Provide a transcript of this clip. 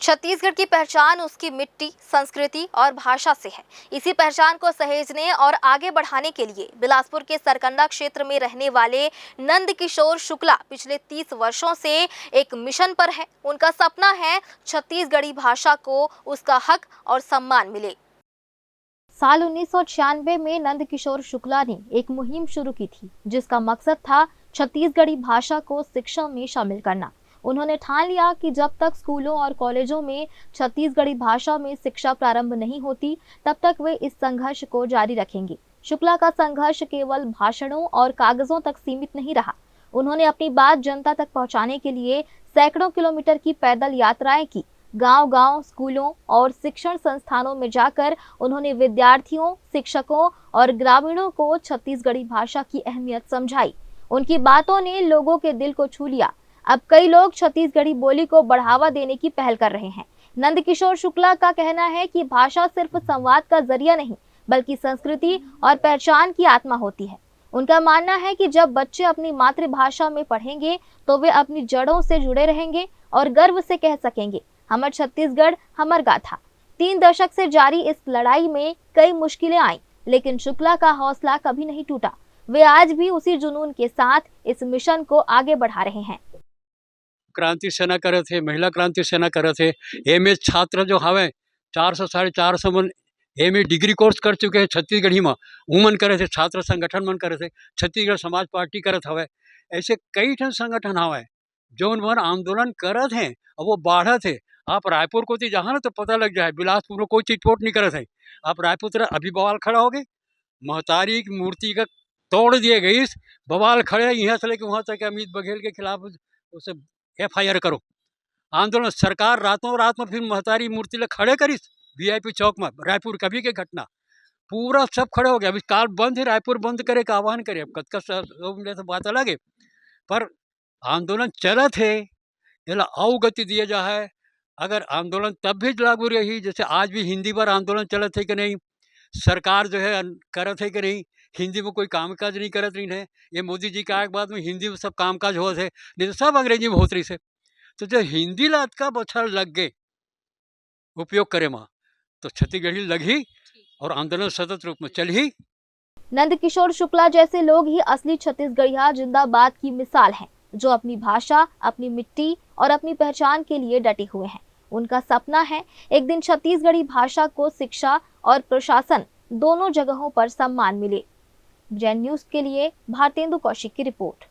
छत्तीसगढ़ की पहचान उसकी मिट्टी, संस्कृति और भाषा से है। इसी पहचान को सहेजने और आगे बढ़ाने के लिए बिलासपुर के सरकंडा क्षेत्र में रहने वाले नंदकिशोर शुक्ला पिछले 30 वर्षों से एक मिशन पर है। उनका सपना है छत्तीसगढ़ी भाषा को उसका हक और सम्मान मिले। साल 1996 में नंदकिशोर शुक्ला ने एक मुहिम शुरू की थी, जिसका मकसद था छत्तीसगढ़ी भाषा को शिक्षा में शामिल करना। उन्होंने ठान लिया कि जब तक स्कूलों और कॉलेजों में छत्तीसगढ़ी भाषा में शिक्षा प्रारंभ नहीं होती, तब तक वे इस संघर्ष को जारी रखेंगे। शुक्ला का संघर्ष केवल भाषणों और कागजों तक सीमित नहीं रहा। उन्होंने अपनी बात जनता तक पहुंचाने के लिए सैकड़ों किलोमीटर की पैदल यात्राएं की। गांव-गांव, स्कूलों और शिक्षण संस्थानों में जाकर उन्होंने विद्यार्थियों, शिक्षकों और ग्रामीणों को छत्तीसगढ़ी भाषा की अहमियत समझाई। उनकी बातों ने लोगों के दिल को छू लिया। अब कई लोग छत्तीसगढ़ी बोली को बढ़ावा देने की पहल कर रहे हैं। नंदकिशोर शुक्ला का कहना है कि भाषा सिर्फ संवाद का जरिया नहीं, बल्कि संस्कृति और पहचान की आत्मा होती है। उनका मानना है कि जब बच्चे अपनी मातृभाषा में पढ़ेंगे, तो वे अपनी जड़ों से जुड़े रहेंगे और गर्व से कह सकेंगे, हमर छत्तीसगढ़, हमर गाथा। 3 दशक से जारी इस लड़ाई में कई मुश्किलें आई, लेकिन शुक्ला का हौसला कभी नहीं टूटा। वे आज भी उसी जुनून के साथ इस मिशन को आगे बढ़ा रहे हैं। क्रांति सेना करे थे, महिला क्रांति सेना करे थे। एमए छात्र जो हवे 400 साढ़े 400 मन एमए डिग्री कोर्स कर चुके हैं छत्तीसगढ़ी में। उमन करे थे, छात्र संगठन मन करे थे, छत्तीसगढ़ समाज पार्टी करत हवे। ऐसे कई ठन संगठन हवे जौन मन आंदोलन करत हैं और वो बाढ़त है। आप रायपुर को तो जहाँ ना तो पता लग जाए, बिलासपुर में कोई चीज पोट नहीं करत है। आप रायपुर तरह अभी बवाल खड़ा हो गए, महतारी की मूर्ति का तोड़ दिए गई, बवाल खड़े यहाँ से लेकर वहाँ तक अमित बघेल के खिलाफ उसे FIR करो। आंदोलन सरकार रातों रात में फिर महतारी मूर्ति ले खड़े करिस VIP चौक में। रायपुर कभी के घटना पूरा सब खड़े हो गया। अभी काल बंद है, रायपुर बंद करे का आह्वान करे। अब कतका तो बात अलग है, पर आंदोलन चलत है, एला और गति दिया जा है। अगर आंदोलन तब भी लागू रही, जैसे आज भी हिंदी पर आंदोलन चलत है कि नहीं, सरकार जो है करत है कि नहीं, हिंदी में कोई कामकाज नहीं करत रही है। ये मोदी जी के आए के बाद में हिंदी में सब कामकाज होत है, नहीं तो सब अंग्रेजी में होत रही है। तो जो हिंदी ला अतका बछर लग गए उपयोग करे माँ, तो छत्तीसगढ़ी लगी और आंदोलन सतत रूप में चल ही। नंदकिशोर शुक्ला जैसे लोग ही असली छत्तीसगढ़िया जिंदाबाद की मिसाल हैं, जो अपनी भाषा, अपनी मिट्टी और अपनी पहचान के लिए डटे हुए हैं। उनका सपना है एक दिन छत्तीसगढ़ी भाषा को शिक्षा और प्रशासन दोनों जगहों पर सम्मान मिले। जैन न्यूज के लिए भारतेंदु कौशिक की रिपोर्ट।